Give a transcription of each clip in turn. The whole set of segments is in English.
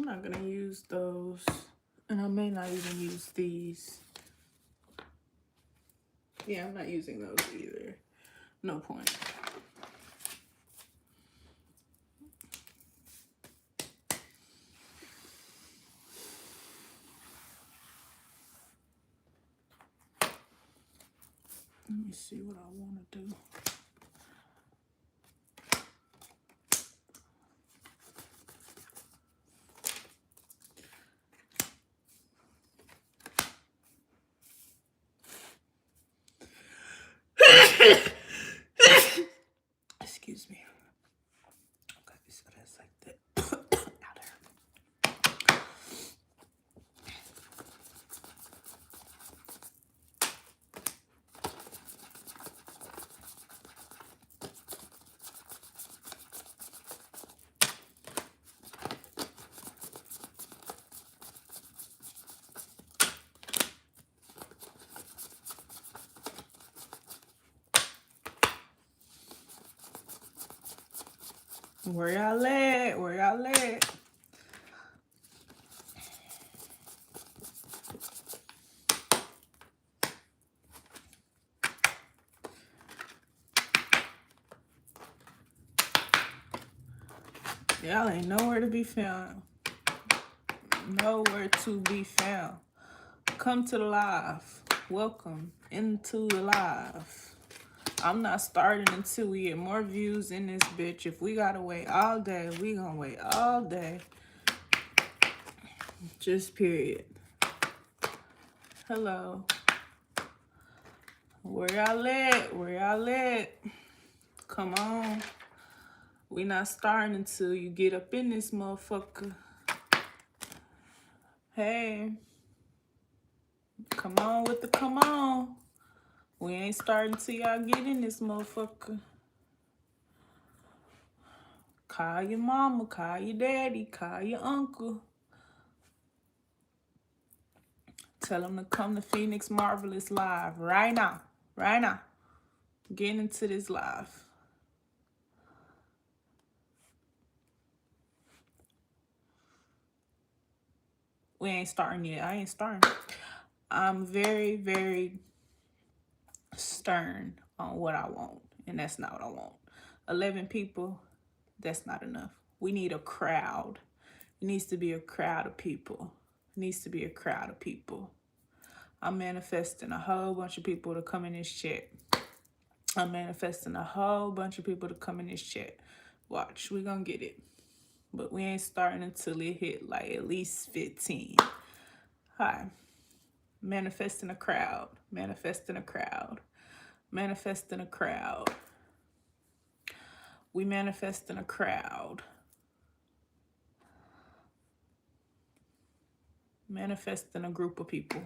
I'm not gonna use those. And I may not even use these. Yeah, I'm not using those either. No point. Let me see what I want to do. Excuse me. Okay, so that's like that. Out there. Where y'all at? Where y'all at? Y'all ain't nowhere to be found. Nowhere to be found. Come to the live. Welcome into the live. I'm not starting until we get more views in this bitch. If we gotta wait all day, we gonna wait all day. Just period. Hello. Where y'all at? Where y'all at? Come on. We not starting until you get up in this motherfucker. Hey. Come on with the come on. We ain't starting till y'all get in this motherfucker. Call your mama, call your daddy, call your uncle. Tell them to come to Phoenix Marvelous Live right now. Right now. Get into this live. We ain't starting yet. I ain't starting. I'm very, very stern on what I want. And that's not what I want. 11 people, that's not enough. We need a crowd. It needs to be a crowd of people. It needs to be a crowd of people. I'm manifesting a whole bunch of people to come in this chat. I'm manifesting a whole bunch of people to come in this chat. Watch, we gonna get it. But we ain't starting until it hit like at least 15. Hi. Manifesting a crowd. Manifesting a crowd. Manifesting a crowd. We manifesting a crowd. Manifesting a group of people.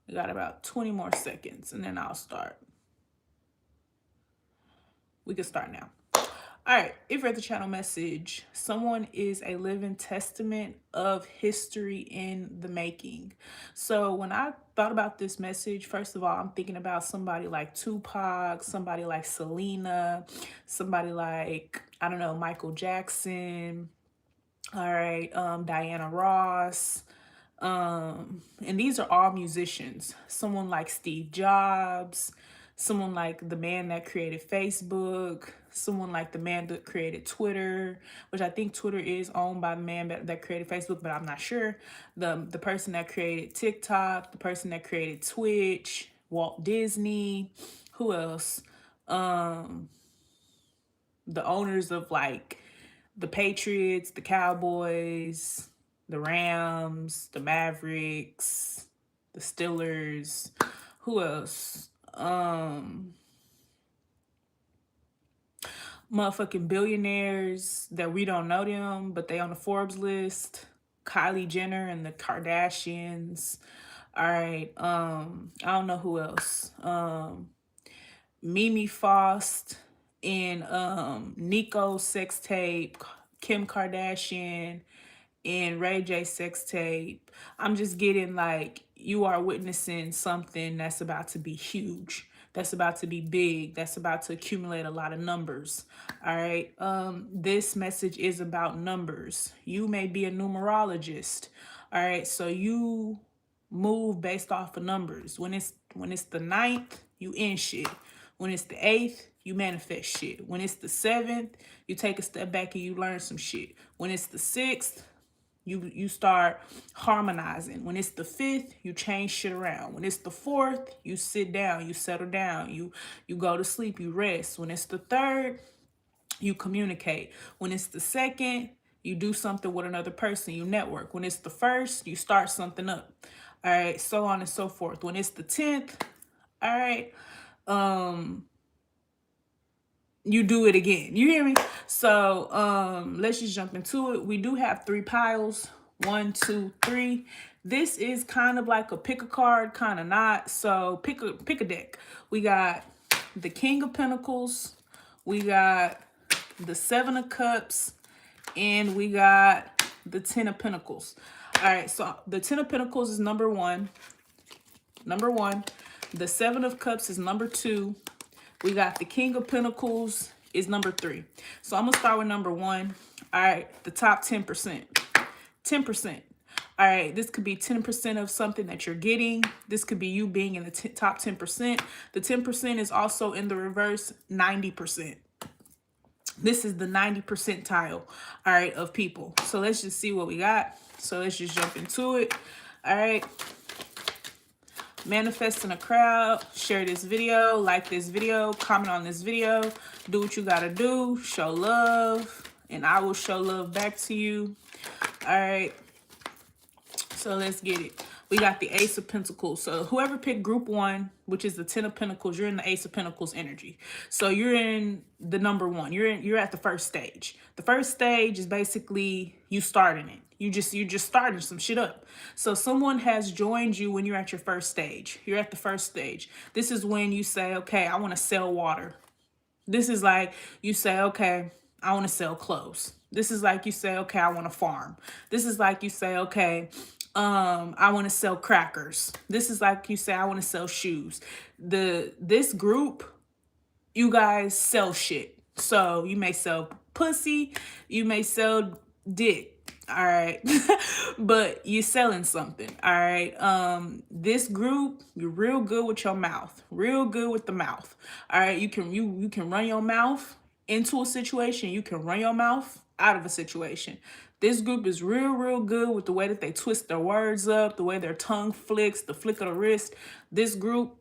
We got about 20 more seconds and then I'll start. We can start now. All right, if you're at the channel message, someone is a living testament of history in the making. So when I thought about this message, first of all, I'm thinking about somebody like Tupac, somebody like Selena, somebody like, I don't know, Michael Jackson, all right, Diana Ross. And these are all musicians. Someone like Steve Jobs, someone like the man that created Facebook, someone like the man that created Twitter, which I think Twitter is owned by the man that created Facebook, but I'm not sure. The person that created TikTok, the person that created Twitch, Walt Disney, who else? The owners of like the Patriots, the Cowboys, the Rams, the Mavericks, the Steelers. Who else? Motherfucking billionaires that we don't know them, but they on the Forbes list. Kylie Jenner and the Kardashians. All right. I don't know who else. Mimi Faust and Nico's sex tape, Kim Kardashian and Ray J sex tape. I'm just getting like, you are witnessing something that's about to be huge. that's about to be big, that's about to accumulate a lot of numbers. All right. This message is about numbers. You may be a numerologist. All right. So you move based off of numbers. When it's the ninth, you end shit. When it's the eighth, you manifest shit. When it's the seventh, you take a step back and you learn some shit. When it's the sixth, you start harmonizing. When it's the fifth, you change shit around. When it's the fourth, you sit down, you settle down, you go to sleep, you rest. When it's the third, you communicate. When it's the second, you do something with another person, you network. When it's the first, you start something up. All right, so on and so forth. When it's the 10th, all right, you do it again. You hear me? So let's just jump into it. We do have 3 piles. 1, 2, 3. This is kind of like a pick a card, kind of not. So pick a deck. We got the King of Pentacles, we got the 7 of Cups, and we got the 10 of Pentacles. All right, so the 10 of Pentacles is number one. The 7 of Cups is number 2. We got the King of Pentacles is number 3. So I'm going to start with number 1. All right, the top 10%. 10%. All right, this could be 10% of something that you're getting. This could be you being in the top 10%. The 10% is also in the reverse 90%. This is the 90 percentile, all right, of people. So let's just see what we got. So let's just jump into it. All right. Manifest in a crowd. Share this video. Like this video. Comment on this video. Do what you got to do. Show love. And I will show love back to you. All right. So let's get it. We got the Ace of Pentacles. So whoever picked group 1, which is the 10 of Pentacles, you're in the Ace of Pentacles energy. So you're in the number 1. You're at the first stage. The first stage is basically you starting it. You're just starting some shit up. So someone has joined you when you're at your first stage. You're at the first stage. This is when you say, okay, I want to sell water. This is like you say, okay, I want to sell clothes. This is like you say, okay, I want to farm. This is like you say, okay, I want to sell crackers. This is like you say, I want to sell shoes. This group, you guys sell shit. So you may sell pussy, you may sell dick. All right. But you're selling something. All right. This group, you're real good with your mouth. Real good with the mouth. All right. You can run your mouth into a situation. You can run your mouth out of a situation. This group is real good with the way that they twist their words up, the way their tongue flicks, the flick of the wrist. This group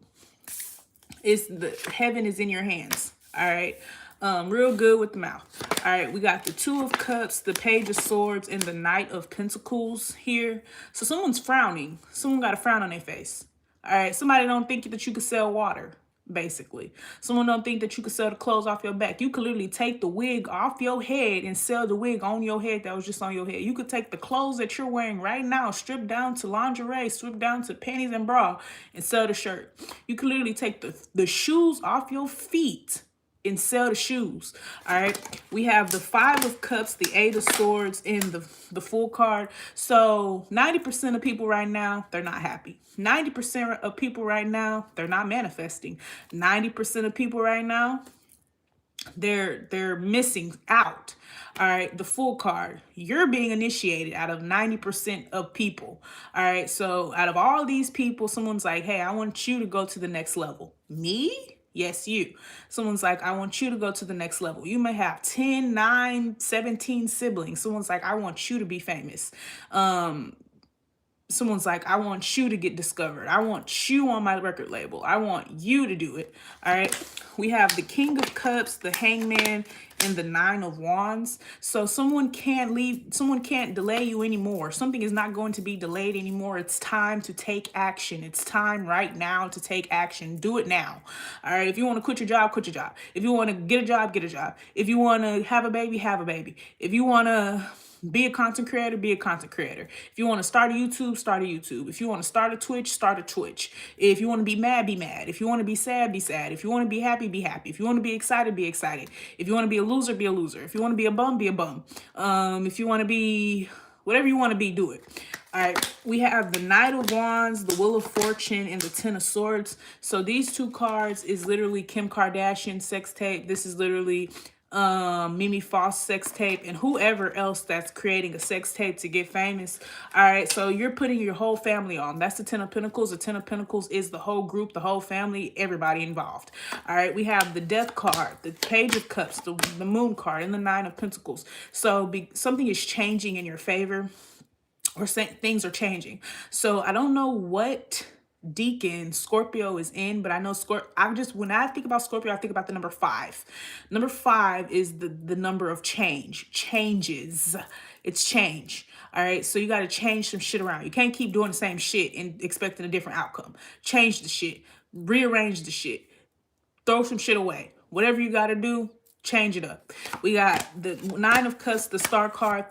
is heaven is in your hands. All right. Real good with the mouth. All right, we got the 2 of Cups, the Page of Swords, and the Knight of Pentacles here. So someone's frowning. Someone got a frown on their face. All right, somebody don't think that you could sell water, basically. Someone don't think that you could sell the clothes off your back. You could literally take the wig off your head and sell the wig on your head that was just on your head. You could take the clothes that you're wearing right now, strip down to lingerie, strip down to panties and bra, and sell the shirt. You could literally take the shoes off your feet and sell the shoes. All right, we have the 5 of Cups, the 8 of Swords, and the Full card. So 90% of people right now, they're not happy. 90% of people right now, they're not manifesting. 90% of people right now, they're missing out. All right, the Full card, you're being initiated out of 90% of people. All right, so out of all these people, someone's like, hey, I want you to go to the next level. Me? Yes, you. Someone's like, I want you to go to the next level. You may have 10, 9, 17 siblings. Someone's like, I want you to be famous. Someone's like, I want you to get discovered. I want you on my record label. I want you to do it. All right. We have the King of Cups, the Hangman, and the 9 of Wands. So someone can't delay you anymore. Something is not going to be delayed anymore. It's time to take action. It's time right now to take action. Do it now. All right. If you want to quit your job, quit your job. If you want to get a job, get a job. If you want to have a baby, have a baby. If you want to be a content creator, be a content creator. If you want to start a YouTube, start a YouTube. If you want to start a Twitch, start a Twitch. If you want to be mad, be mad. If you want to be sad, be sad. If you want to be happy, be happy. If you want to be excited, be excited. If you want to be a loser, be a loser. If you want to be a bum, be a bum. If you want to be Whatever you want to be, do it. All right, we have the Knight of Wands, the Wheel of Fortune, and the Ten of Swords. So these two cards is literally Kim Kardashian sex tape. This is literally Mimi Foss sex tape, and whoever else that's creating a sex tape to get famous. All right, so you're putting your whole family on. That's the Ten of Pentacles. The Ten of Pentacles is the whole group, the whole family, everybody involved. All right, we have the Death card, the Page of Cups, the Moon card, and the Nine of Pentacles. So something is changing in your favor, or things are changing. So I don't know what deacon Scorpio is in, but I know when I think about Scorpio, I think about the number 5. Number 5 is the number of changes. It's change. All right, so you got to change some shit around. You can't keep doing the same shit and expecting a different outcome. Change the shit, rearrange the shit, throw some shit away. Whatever you got to do, change it up. We got the Nine of Cups, the Star card,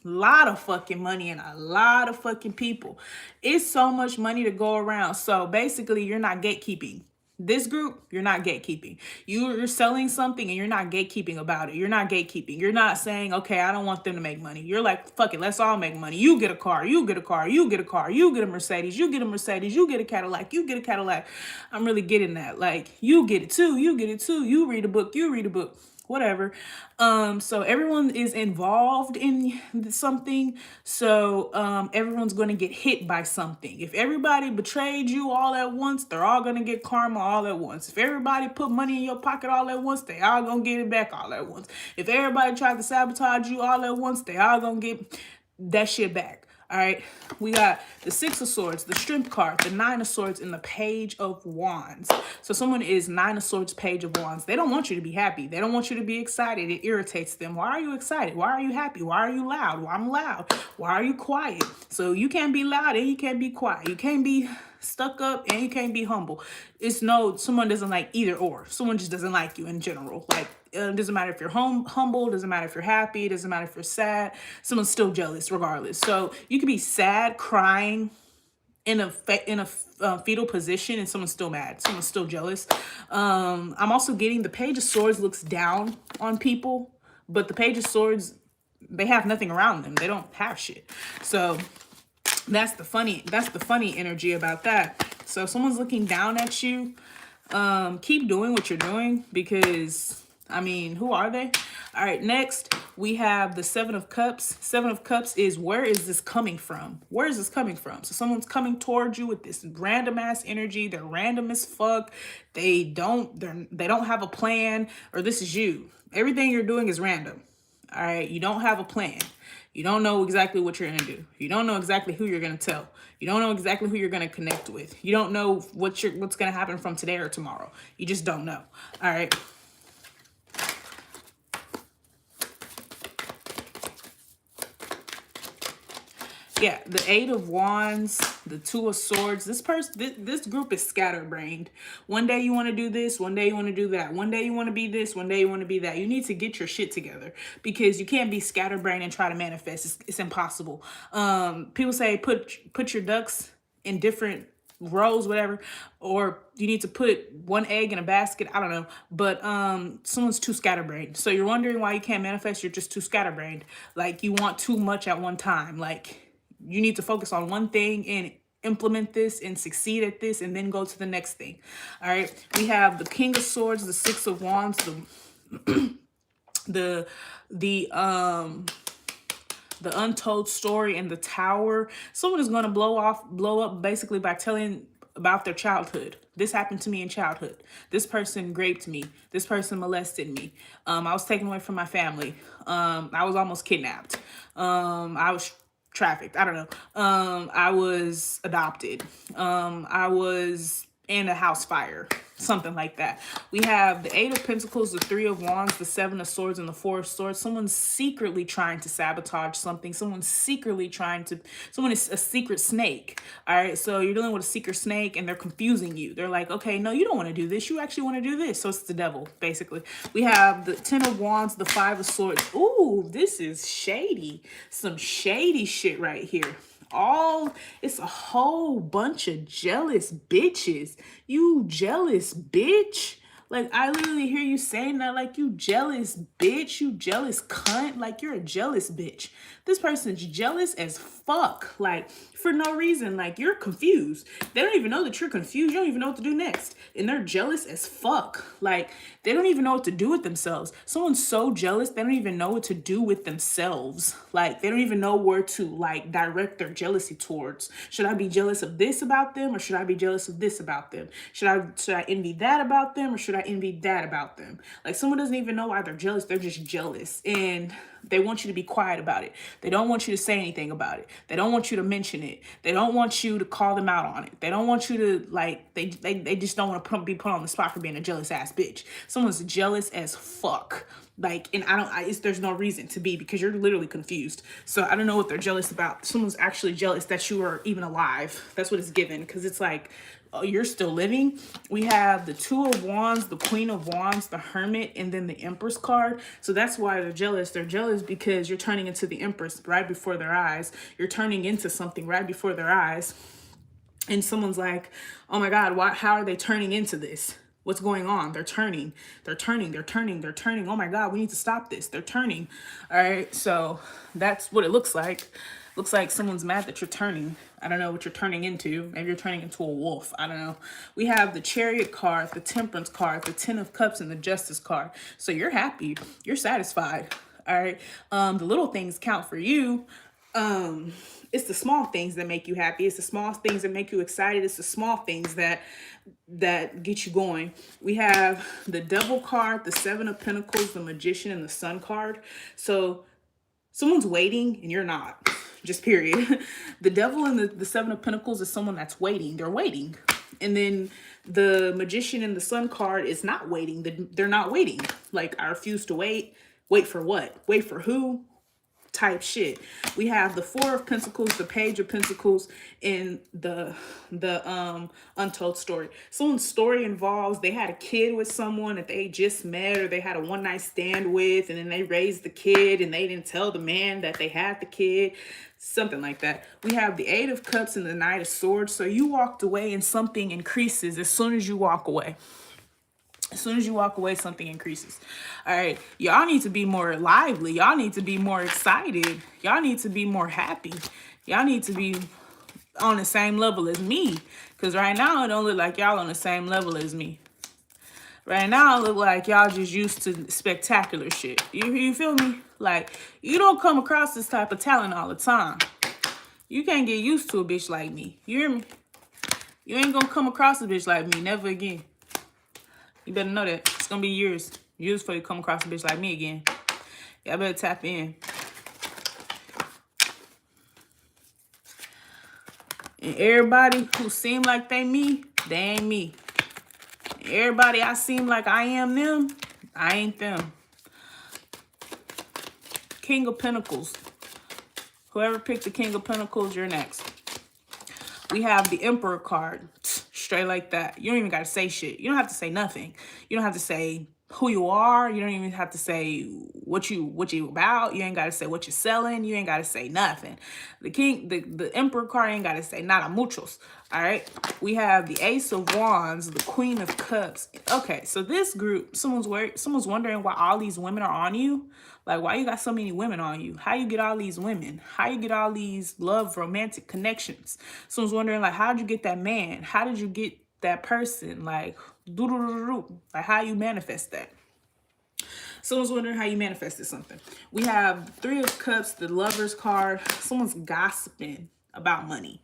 lot of fucking money and a lot of fucking people. It's so much money to go around. So basically, you're not gatekeeping. This group, you're not gatekeeping. You're selling something and you're not gatekeeping about it. You're not gatekeeping. You're not saying, okay, I don't want them to make money. You're like, fuck it, let's all make money. You get a car, you get a car, you get a car, you get a Mercedes, you get a Mercedes, you get a Cadillac, you get a Cadillac. I'm really getting that. Like, you get it too, you get it too. You read a book, you read a book. Whatever. So everyone is involved in something. So everyone's going to get hit by something. If everybody betrayed you all at once, they're all going to get karma all at once. If everybody put money in your pocket all at once, they all going to get it back all at once. If everybody tried to sabotage you all at once, they all going to get that shit back. All right, we got the Six of Swords, the Strength card, the Nine of Swords, and the Page of Wands. So someone is Nine of Swords, Page of Wands. They don't want you to be happy. They don't want you to be excited. It irritates them. Why are you excited? Why are you happy? Why are you loud? Why I'm loud? Why are you quiet? So you can't be loud and you can't be quiet. You can't be stuck up and you can't be humble. Someone doesn't like either or. Someone just doesn't like you in general. Like, it doesn't matter if you're humble, doesn't matter if you're happy, doesn't matter if you're sad. Someone's still jealous regardless. So you could be sad, crying in a fetal position, and someone's still mad. Someone's still jealous. I'm also getting the Page of Swords looks down on people, but the Page of Swords, they have nothing around them. They don't have shit. So that's the funny energy about that. So if someone's looking down at you, keep doing what you're doing, because I mean, who are they? All right, next we have the Seven of Cups. Seven of Cups is, where is this coming from? Where is this coming from? So someone's coming towards you with this random ass energy. They're random as fuck. They don't have a plan, or this is you. Everything you're doing is random. All right, you don't have a plan. You don't know exactly what you're going to do. You don't know exactly who you're going to tell. You don't know exactly who you're going to connect with. You don't know what's going to happen from today or tomorrow. You just don't know. All right. Yeah, the Eight of Wands, the Two of Swords. This group is scatterbrained. One day you want to do this, one day you want to do that. One day you want to be this, one day you want to be that. You need to get your shit together, because you can't be scatterbrained and try to manifest. It's impossible. People say put your ducks in different rows, whatever, or you need to put one egg in a basket. I don't know, but someone's too scatterbrained. So you're wondering why you can't manifest. You're just too scatterbrained. Like, you want too much at one time. Like, you need to focus on one thing and implement this and succeed at this, and then go to the next thing. All right, we have the King of Swords, the Six of Wands, the Untold Story, and the Tower. Someone is going to blow up basically by telling about their childhood. This happened to me in childhood. This person raped me. This person molested me. I was taken away from my family. I was almost kidnapped. I was trafficked. I don't know. I was adopted. I was in a house fire. Something like that. We have the Eight of Pentacles, the Three of Wands, the Seven of Swords, and the Four of Swords. Someone's secretly trying to sabotage something. Someone is a secret snake. All right, so you're dealing with a secret snake, and they're confusing you. They're like, okay, no, you don't want to do this. You actually want to do this. So it's the devil, basically. We have the Ten of Wands, the Five of Swords. Ooh, this is shady. Some shady shit right here. It's a whole bunch of jealous bitches. You jealous bitch. Like, I literally hear you saying that, like, you jealous bitch, you jealous cunt, like, you're a jealous bitch. This person's jealous as fuck, like, for no reason. Like, you're confused. They don't even know that you're confused. You don't even know what to do next. And they're jealous as fuck. Like, they don't even know what to do with themselves. Someone's so jealous, they don't even know what to do with themselves. Like, they don't even know where to, like, direct their jealousy towards. Should I be jealous of this about them, or should I be jealous of this about them? Should I envy that about them, or should I envy that about them? Like, someone doesn't even know why they're jealous. They're just jealous. And they want you to be quiet about it. They don't want you to say anything about it. They don't want you to mention it. They don't want you to call them out on it. They don't want you to, like, they just don't want to be put on the spot for being a jealous ass bitch. Someone's jealous as fuck. Like, and there's no reason to be, because you're literally confused. So I don't know what they're jealous about. Someone's actually jealous that you are even alive. That's what it's given, because it's like, oh, you're still living. We have the Two of Wands, the Queen of Wands, the Hermit, and then the Empress card. So that's why they're jealous. They're jealous because you're turning into the Empress right before their eyes. You're turning into something right before their eyes. And someone's like, oh my God, how are they turning into this? What's going on? They're turning. Oh my God, we need to stop this. They're turning. All right. So that's what it looks like. Looks like someone's mad that you're turning. I don't know what you're turning into. Maybe you're turning into a wolf. I don't know. We have the Chariot card, the Temperance card, the Ten of Cups, and the Justice card. So you're happy. You're satisfied. All right. The little things count for you. It's the small things that make you happy. It's the small things that make you excited. It's the small things that get you going. We have the Devil card, the Seven of Pentacles, the Magician, and the Sun card. So someone's waiting and you're not. Just period. The Devil and the Seven of Pentacles is someone that's waiting. They're waiting. And then the Magician and the Sun card is not waiting. They're not waiting. Like, I refuse to wait. Wait for what? Wait for who? Type shit. We have the Four of Pentacles, the Page of Pentacles, and the Untold Story. Someone's story involves they had a kid with someone that they just met, or they had a one-night stand with, and then they raised the kid and they didn't tell the man that they had the kid. Something like that. We have the Eight of Cups and the Knight of Swords. So you walked away and something increases as soon as you walk away. As soon as you walk away, something increases. All right. Y'all need to be more lively. Y'all need to be more excited. Y'all need to be more happy. Y'all need to be on the same level as me. Because right now, it don't look like y'all on the same level as me. Right now, it look like y'all just used to spectacular shit. You feel me? Like, you don't come across this type of talent all the time. You can't get used to a bitch like me. You hear me? You ain't gonna come across a bitch like me. Never again. You better know that. It's gonna be years before you come across a bitch like me again. Y'all better tap in. And everybody who seem like they me, they ain't me. And everybody I seem like I am them, I ain't them. King of Pentacles. Whoever picked the King of Pentacles, you're next. We have the Emperor card. Straight like that. You don't even got to say shit. You don't have to say nothing. You don't have to say who you are. You don't even have to say what you about. You ain't got to say what you're selling. You ain't got to say nothing. The Emperor card ain't got to say nada muchos. All right. We have the Ace of Wands, the Queen of Cups. Okay, so this group, someone's wondering why all these women are on you. Like, why you got so many women on you? How you get all these women? How you get all these love, romantic connections? Someone's wondering, like, how'd you get that man? How did you get that person? Like, like, how you manifest that? Someone's wondering how you manifested something. We have Three of Cups, the Lover's card. Someone's gossiping about money.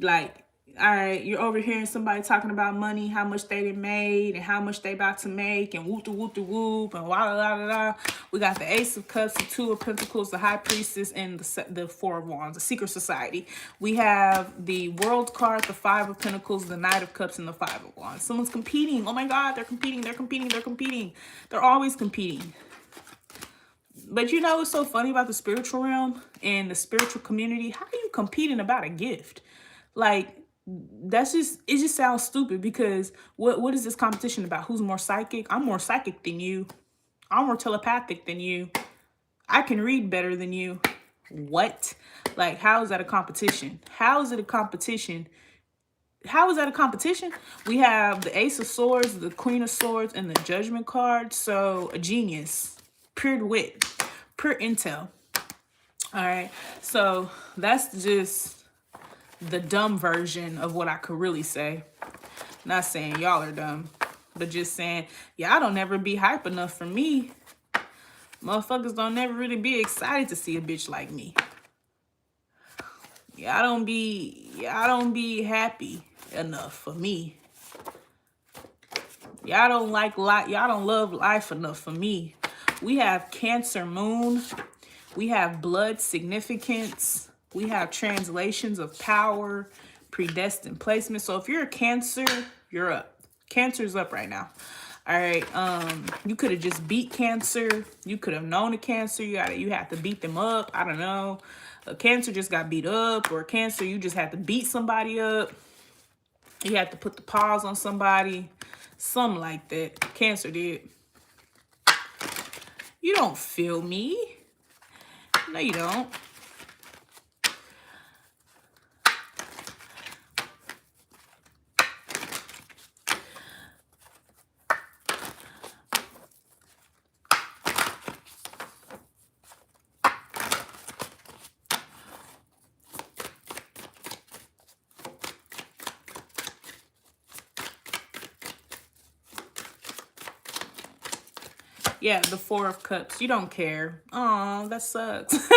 Like, all right, you're overhearing somebody talking about money, how much they done made and how much they about to make, and whoop-de-whoop-de-whoop, and la-la-la-la-la. We got the Ace of Cups, the Two of Pentacles, the High Priestess, and the Four of Wands, the Secret Society. We have the World card, the Five of Pentacles, the Knight of Cups, and the Five of Wands. Someone's competing. Oh my God, they're competing. They're always competing. But you know what's so funny about the spiritual realm and the spiritual community? How are you competing about a gift? Like, it just sounds stupid, because what is this competition about? Who's more psychic? I'm more psychic than you. I'm more telepathic than you. I can read better than you. What? Like, how is that a competition? How is it a competition? how is that a competition? We have the Ace of Swords, the Queen of Swords, and the Judgment card. So a genius, pure wit, pure intel. All right. So that's just the dumb version of what I could really say. Not saying y'all are dumb, but just saying y'all don't ever be hype enough for me. Motherfuckers don't never really be excited to see a bitch like me. Y'all don't be happy enough for me. Y'all don't y'all don't love life enough for me. We have Cancer Moon. We have blood significance. We have translations of power, predestined placement. So if you're a Cancer, you're up. Cancer's up right now. All right. You could have just beat Cancer. You could have known a Cancer. You had to beat them up. I don't know. A Cancer just got beat up, or a Cancer, you just had to beat somebody up. You had to put the paws on somebody. Something like that. Cancer did. You don't feel me. No, you don't. Yeah, the Four of Cups. You don't care. Oh, that sucks.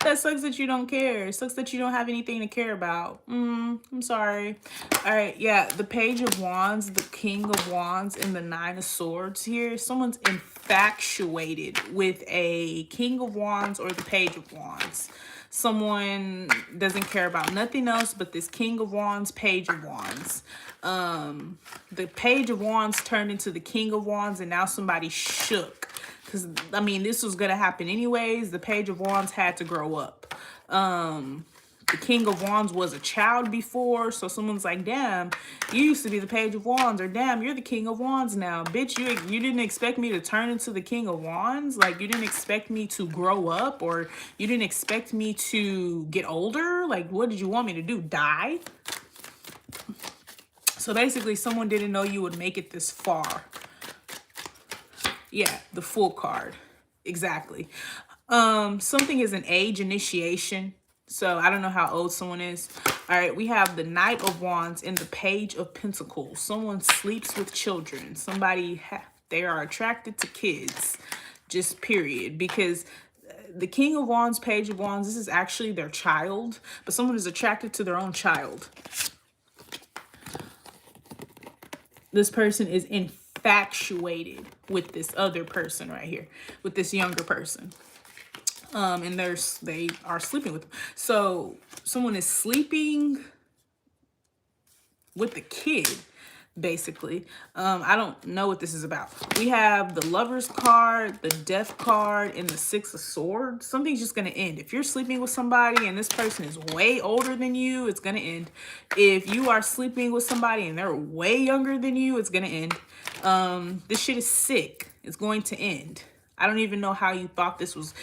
That sucks that you don't care. It sucks that you don't have anything to care about. I'm sorry. All right, yeah, the Page of Wands, the King of Wands, and the Nine of Swords here. Someone's infatuated with a King of Wands or the Page of Wands. Someone doesn't care about nothing else but this King of Wands, Page of Wands. The Page of Wands turned into the King of Wands, and now somebody shook. Because, I mean, this was going to happen anyways. The Page of Wands had to grow up. The King of Wands was a child before, so someone's like, damn, you used to be the Page of Wands, or damn, you're the King of Wands now. Bitch, you didn't expect me to turn into the King of Wands? Like, you didn't expect me to grow up, or you didn't expect me to get older? Like, what did you want me to do, die? So basically, someone didn't know you would make it this far. Yeah, the Fool card. Exactly. Something is an age initiation. So I don't know how old someone is. All right, we have the Knight of Wands and the Page of Pentacles. Someone sleeps with children. Somebody, they are attracted to kids. Just period. Because the King of Wands, Page of Wands, this is actually their child. But someone is attracted to their own child. This person is infatuated with this other person right here. With this younger person. And they are sleeping with them. So someone is sleeping with the kid, basically. I don't know what this is about. We have the Lover's card, the Death card, and the Six of Swords. Something's just going to end. If you're sleeping with somebody and this person is way older than you, it's going to end. If you are sleeping with somebody and they're way younger than you, it's going to end. This shit is sick. It's going to end. I don't even know how you thought this was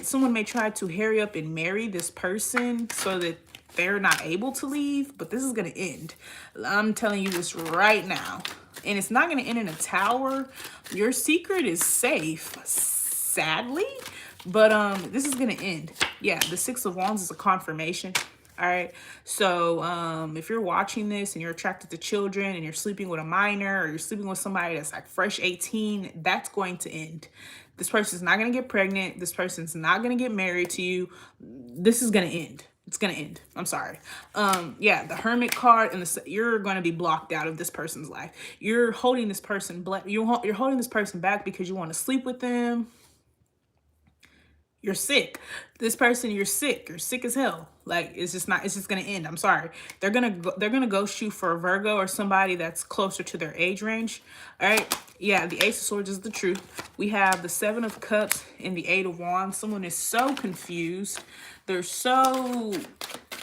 someone may try to hurry up and marry this person so that they're not able to leave, but this is going to end. I'm telling you this right now. And it's not going to end in a tower. Your secret is safe, sadly, but this is going to end. Yeah, the Six of Wands is a confirmation. All right. So if you're watching this and you're attracted to children and you're sleeping with a minor, or you're sleeping with somebody that's like fresh 18, that's going to end. This person's not going to get pregnant. This person's not going to get married to you. This is going to end. It's going to end. I'm sorry. Yeah, the Hermit card, and you're going to be blocked out of this person's life. You're holding this person you're holding this person back because you want to sleep with them. You're sick. This person, you're sick. You're sick as hell. Like, it's just going to end. I'm sorry. They're going to ghost you for a Virgo or somebody that's closer to their age range. All right. Yeah, the Ace of Swords is the truth. We have the Seven of Cups and the Eight of Wands. Someone is so confused. They're so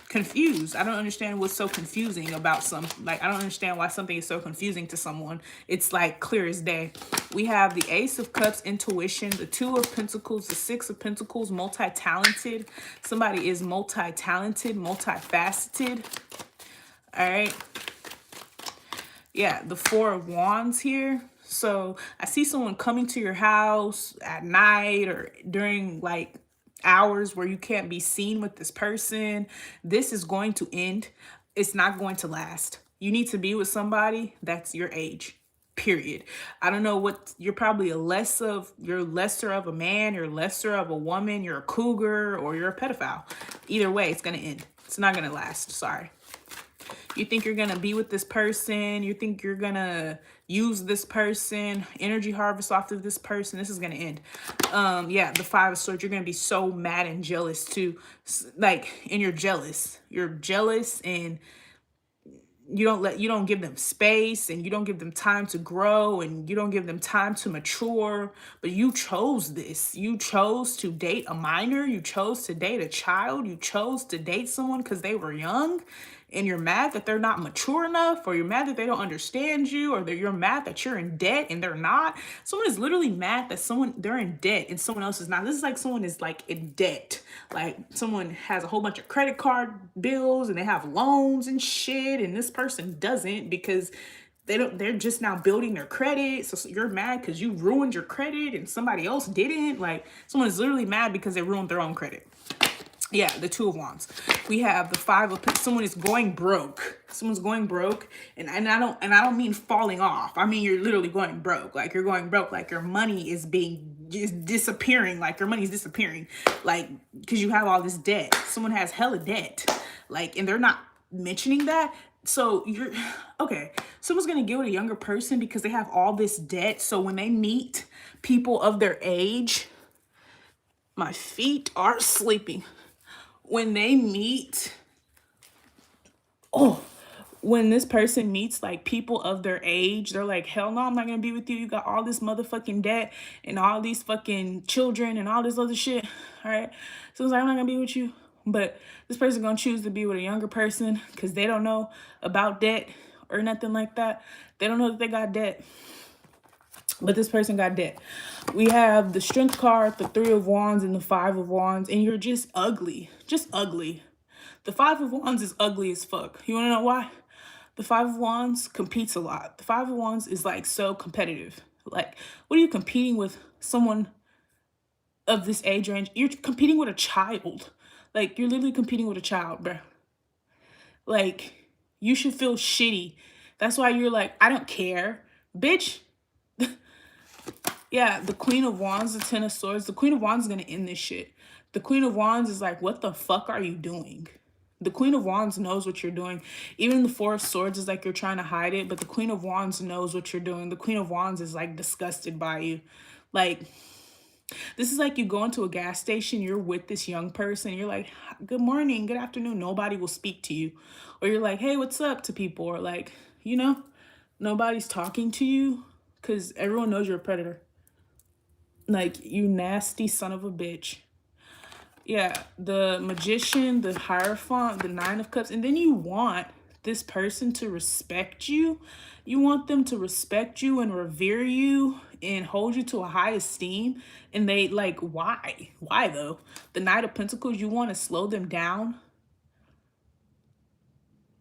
confused. I don't understand what's so confusing about I don't understand why something is so confusing to someone. It's like clear as day. We have the Ace of Cups, intuition, the Two of Pentacles, the Six of Pentacles, multi-talented. Somebody is multi-talented, multifaceted. All right. Yeah, the Four of Wands here. So I see someone coming to your house at night or during like hours where you can't be seen with this person. This is going to end. It's not going to last. You need to be with somebody that's your age. Period. I don't know what you're probably you're lesser of a man, you're lesser of a woman, you're a cougar, or you're a pedophile. Either way, it's gonna end. It's not gonna last. Sorry. You think you're gonna be with this person, you think you're gonna use this person, energy harvest off of this person. This is gonna end. Yeah, the Five of Swords, you're gonna be so mad and jealous too. Like, and you're jealous. You're jealous, and you don't give them space, and you don't give them time to grow, and you don't give them time to mature. But you chose this. You chose to date a minor, you chose to date a child, you chose to date someone because they were young, and you're mad that they're not mature enough, or you're mad that they don't understand you, or that you're mad that you're in debt and they're not. Someone is literally mad that they're in debt and someone else is not. This is like someone is like in debt. Like someone has a whole bunch of credit card bills and they have loans and shit, and this person doesn't, because they're just now building their credit. So you're mad because you ruined your credit and somebody else didn't. Like, someone is literally mad because they ruined their own credit. Yeah, the Two of Wands. We have the Five of Pentacles. Someone is going broke. Someone's going broke, and I don't mean falling off. I mean, you're literally going broke. Like, you're going broke. Like, your money is disappearing. Like, your money's disappearing. Like, because you have all this debt. Someone has hella debt. Like, and they're not mentioning that. So you're okay. Someone's gonna get with a younger person because they have all this debt. So when they meet people of their age, my feet are sleeping. When they meet, when this person meets like people of their age, they're like, hell no, I'm not gonna be with you. You got all this motherfucking debt and all these fucking children and all this other shit. All right. So it's like, I'm not gonna be with you. But this person gonna choose to be with a younger person because they don't know about debt or nothing like that. They don't know that they got debt. But this person got debt. We have the Strength card, the Three of Wands, and the Five of Wands. And you're just ugly. Just ugly. The Five of Wands is ugly as fuck. You want to know why? The Five of Wands competes a lot. The Five of Wands is like so competitive. Like, what are you competing with someone of this age range? You're competing with a child. Like, you're literally competing with a child, bruh. Like, you should feel shitty. That's why you're like, I don't care. Bitch. Yeah, the Queen of Wands, the Ten of Swords. The Queen of Wands is going to end this shit. The Queen of Wands is like, what the fuck are you doing? The Queen of Wands knows what you're doing. Even the Four of Swords is like you're trying to hide it, but the Queen of Wands knows what you're doing. The Queen of Wands is like disgusted by you. Like, this is like you go into a gas station, you're with this young person, you're like, good morning, good afternoon. Nobody will speak to you. Or you're like, hey, what's up to people? Or like, you know, nobody's talking to you because everyone knows you're a predator. Like, you nasty son of a bitch. Yeah, the Magician, the Hierophant, the Nine of Cups. And then you want this person to respect you. You want them to respect you and revere you and hold you to a high esteem. And they, like, why? Why, though? The Knight of Pentacles, you want to slow them down.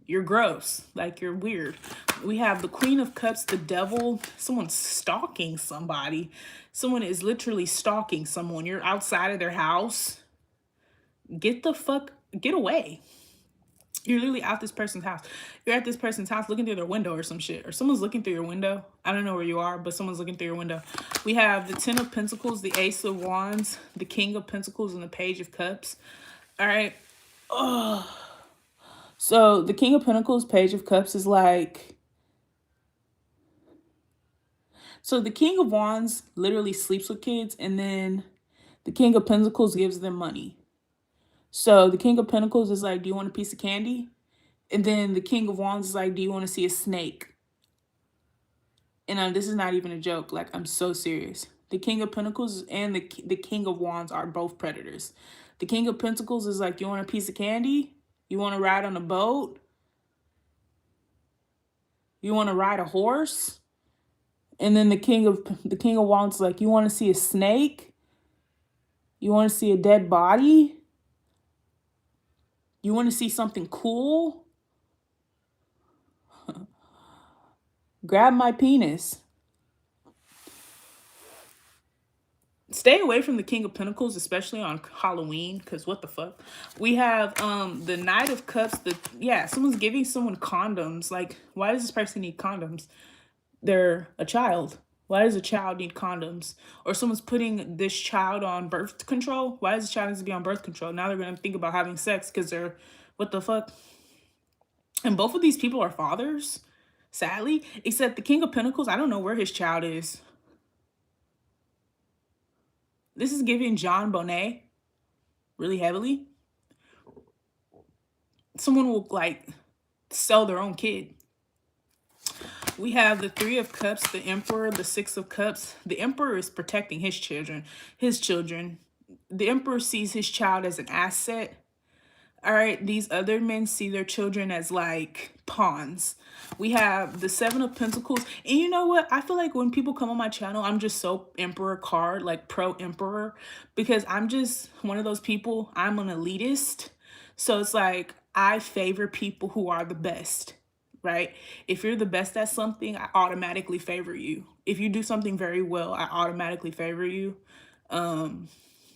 You're gross. Like, you're weird. We have the Queen of Cups, the Devil. Someone's stalking somebody. Someone is literally stalking someone. You're outside of their house. Get away. You're literally out this person's house. You're at this person's house looking through their window or some shit. Or someone's looking through your window. I don't know where you are, but someone's looking through your window. We have the Ten of Pentacles, the Ace of Wands, the King of Pentacles, and the Page of Cups. All right. Oh. So the King of Pentacles, Page of Cups is like... So the King of Wands literally sleeps with kids, and then the King of Pentacles gives them money. So the King of Pentacles is like, do you want a piece of candy? And then the King of Wands is like, do you want to see a snake? And this is not even a joke. Like, I'm so serious. The King of Pentacles and the King of Wands are both predators. The King of Pentacles is like, you want a piece of candy? You want to ride on a boat? You want to ride a horse? And then the King of Wands is like, you want to see a snake? You want to see a dead body? You want to see something cool? Grab my penis. Stay away from the King of Pentacles, especially on Halloween, because what the fuck? We have the Knight of Cups. Someone's giving someone condoms. Like, why does this person need condoms? They're a child. Why does a child need condoms? Or someone's putting this child on birth control. Why does this child need to be on birth control? Now they're going to think about having sex because they're, what the fuck? And both of these people are fathers, sadly. Except the King of Pentacles, I don't know where his child is. This is giving John Bonet really heavily. Someone will like sell their own kid. We have the Three of Cups, the Emperor, the Six of Cups. The Emperor is protecting his children. The Emperor sees his child as an asset. All right, these other men see their children as like pawns. We have the Seven of Pentacles. And you know what? I feel like when people come on my channel, I'm just so Emperor card, like pro Emperor, because I'm just one of those people. I'm an elitist. So it's like I favor people who are the best, right? If you're the best at something, I automatically favor you. If you do something very well, I automatically favor you.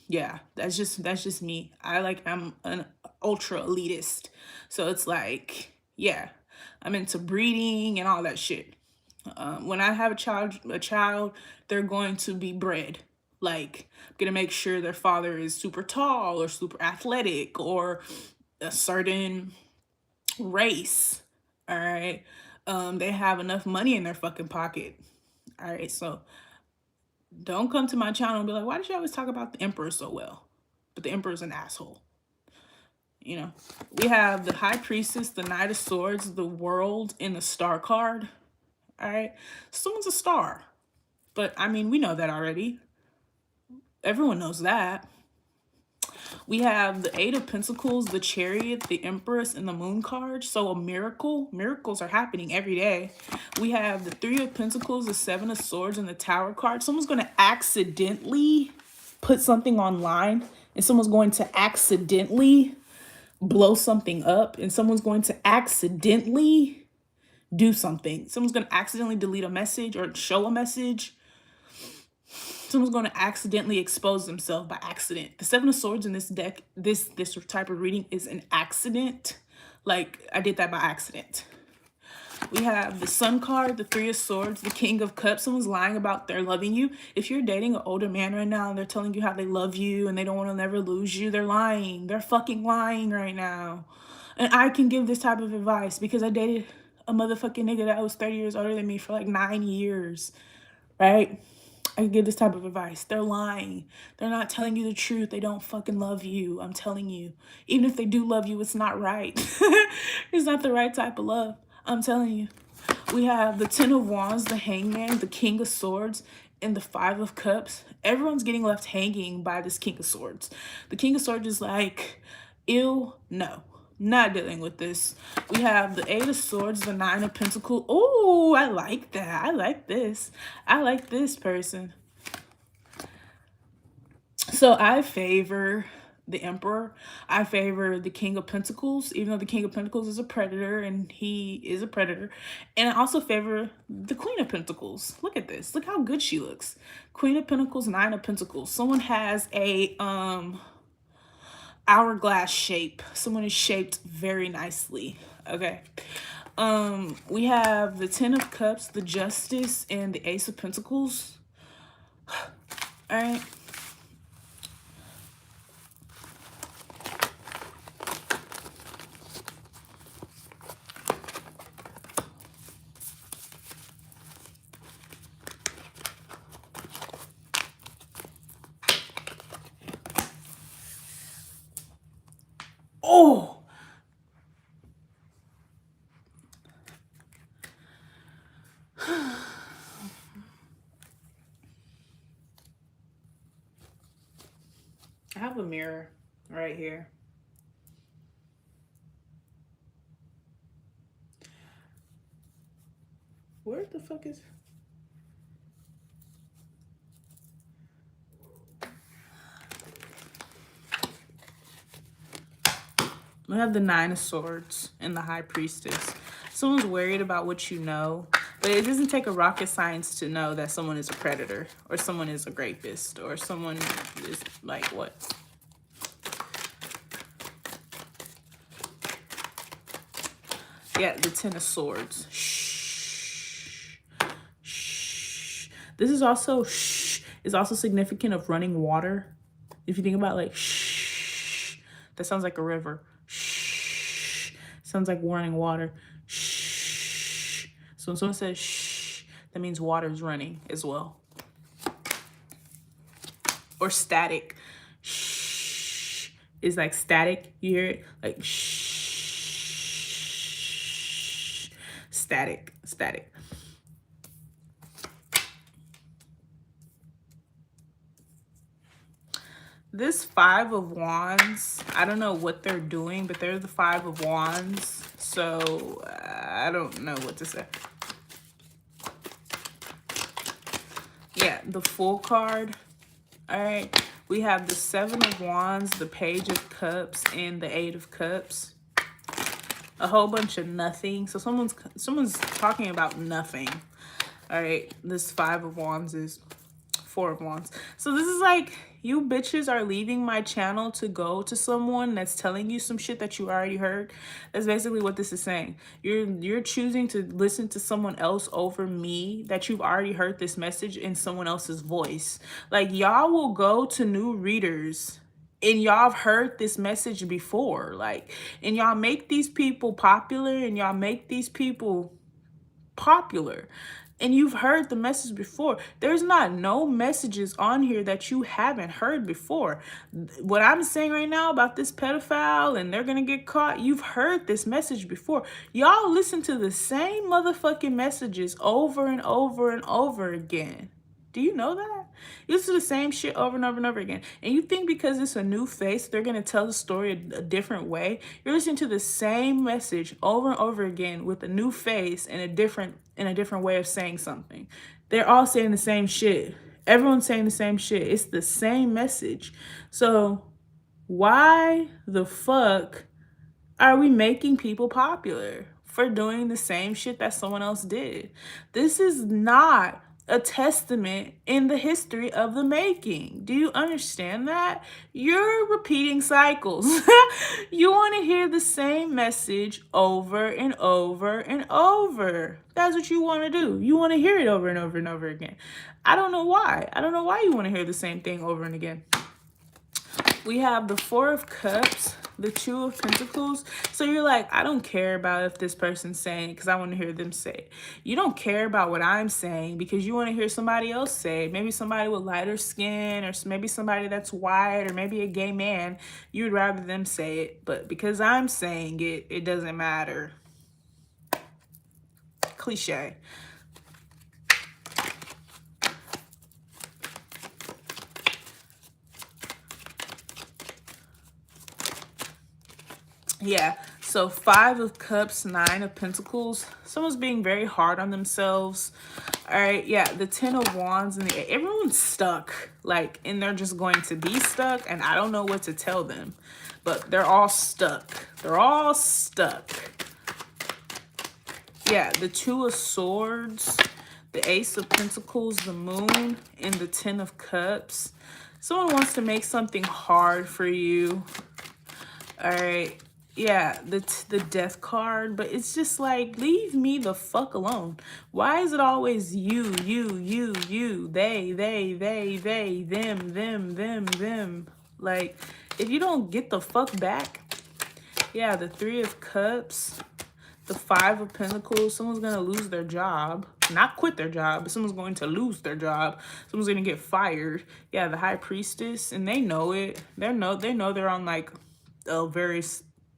Yeah, that's just me. I'm an ultra elitist. So it's like, yeah, I'm into breeding and all that shit. When I have a child, they're going to be bred. Like, I'm gonna make sure their father is super tall or super athletic or a certain race. All right. They have enough money in their fucking pocket. All right, so don't come to my channel and be like, why did you always talk about the Emperor so well? But the Emperor's an asshole. You know, we have the High Priestess, the Knight of Swords, the World, and the Star card. All right, someone's a star. But I mean, we know that already. Everyone knows that. We have the Eight of Pentacles, the Chariot, the Empress, and the Moon card. So a miracle. Miracles are happening every day. We have the Three of Pentacles, the Seven of Swords, and the Tower card. Someone's going to accidentally put something online, and someone's going to accidentally blow something up, and someone's going to accidentally do something. Someone's going to accidentally delete a message or show a message. Someone's going to accidentally expose themselves by accident. The Seven of Swords in this deck, this type of reading is an accident. Like, I did that by accident. We have the Sun card, the Three of Swords, the King of Cups. Someone's lying about they're loving you. If you're dating an older man right now and they're telling you how they love you and they don't want to never lose you, they're lying. They're fucking lying right now. And I can give this type of advice because I dated a motherfucking nigga that was 30 years older than me for like 9 years, right? I can give this type of advice. They're lying. They're not telling you the truth. They don't fucking love you. I'm telling you. Even if they do love you, it's not right. It's not the right type of love. I'm telling you. We have the Ten of Wands, the Hangman, the King of Swords, and the Five of Cups. Everyone's getting left hanging by this King of Swords. The King of Swords is like, ew, no. Not dealing with this. We have the Eight of Swords, the Nine of Pentacles. Oh, I like that. I like this. I like this person. So I favor the Emperor. I favor the King of Pentacles, even though the King of Pentacles is a predator and he is a predator. And I also favor the Queen of Pentacles. Look at this. Look how good she looks. Queen of Pentacles, Nine of Pentacles. Someone has a hourglass shape. Someone is shaped very nicely. Okay. We have the Ten of Cups, the Justice, and the Ace of Pentacles. All right. Oh, I have a mirror right here. Where the fuck is... We have the Nine of Swords and the High Priestess. Someone's worried about what you know. But it doesn't take a rocket science to know that someone is a predator or someone is a rapist or someone is like what? Yeah, the Ten of Swords. Shh. Shh. This is also is also significant of running water. If you think about like shh, that sounds like a river. Shh. Sounds like running water. Shh. So when someone says shh, that means water is running as well. Or static. Shh is like static. You hear it? Like shh. Static. Static. This Five of Wands, I don't know what they're doing, but they're the Five of Wands. So I don't know what to say. Yeah, the Fool card. All right. We have the Seven of Wands, the Page of Cups, and the Eight of Cups. A whole bunch of nothing. So someone's talking about nothing. All right. This Five of Wands is Four of Wands. So this is like, you bitches are leaving my channel to go to someone that's telling you some shit that you already heard. That's basically what this is saying. You're choosing to listen to someone else over me that you've already heard this message in someone else's voice. Like, y'all will go to new readers and y'all have heard this message before. Like, and y'all make these people popular and y'all make these people popular. And you've heard the message before. There's not no messages on here that you haven't heard before. What I'm saying right now about this pedophile and they're going to get caught, you've heard this message before. Y'all listen to the same motherfucking messages over and over and over again. Do you know that? You listen to the same shit over and over and over again. And you think because it's a new face, they're going to tell the story a different way? You're listening to the same message over and over again with a new face and a different way of saying something. They're all saying the same shit. Everyone's saying the same shit. It's the same message. So why the fuck are we making people popular for doing the same shit that someone else did? This is not a testament in the history of the making. Do you understand that? You're repeating cycles. You want to hear the same message over and over and over. That's what you want to do. You want to hear it over and over and over again. I don't know why. I don't know why you want to hear the same thing over and again. We have the Four of Cups, the Two of Pentacles. So you're like, I don't care about if this person's saying it because I want to hear them say it. You don't care about what I'm saying because you want to hear somebody else say it. Maybe somebody with lighter skin or maybe somebody that's white or maybe a gay man. You'd rather them say it. But because I'm saying it, it doesn't matter. Cliche. Yeah, so Five of Cups, Nine of Pentacles. Someone's being very hard on themselves. All right, yeah, the Ten of Wands and everyone's stuck. Like, and they're just going to be stuck, and I don't know what to tell them. But they're all stuck. They're all stuck. Yeah, the Two of Swords, the Ace of Pentacles, the Moon, and the Ten of Cups. Someone wants to make something hard for you. All right. Yeah, the Death card, but it's just like, leave me the fuck alone. Why is it always you, they, them? Like, if you don't get the fuck back. Yeah, the Three of Cups, the Five of Pentacles. Someone's gonna lose their job. Not quit their job, but someone's going to lose their job. Someone's gonna get fired. Yeah, the High Priestess, and they know it. They know they're on like a very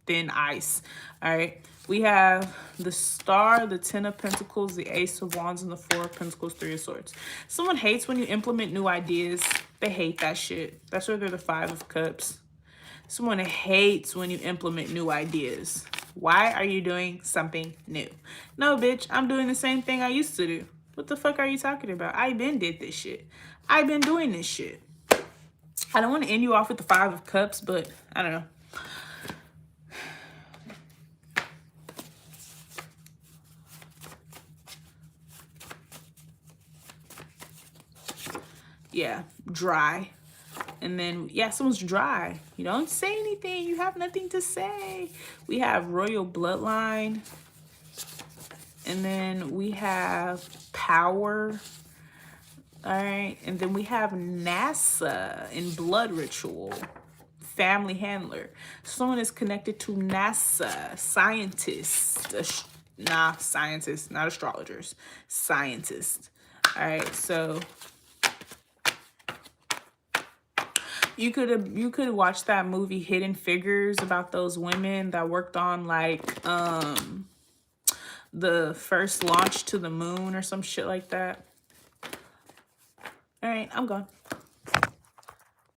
thin ice. All right, we have the Star, the Ten of Pentacles, the Ace of Wands, and the Four of Pentacles, Three of Swords. Someone hates when you implement new ideas. They hate that shit. That's why they're the Five of Cups. Someone hates when you implement new ideas. Why are you doing something new? No, bitch, I'm doing the same thing I used to do. What the fuck are you talking about? I been did this shit. I've been doing this shit. I don't want to end you off with the Five of Cups, but I don't know. yeah, dry. And then, yeah, someone's dry. You don't say anything. You have nothing to say. We have royal bloodline. And then we have power. All right. And then we have NASA in blood ritual. Family handler. Someone is connected to NASA. Scientists. Scientists, not astrologers. Scientists. All right. So you could watch that movie Hidden Figures about those women that worked on like the first launch to the moon or some shit like that. All right, I'm gone.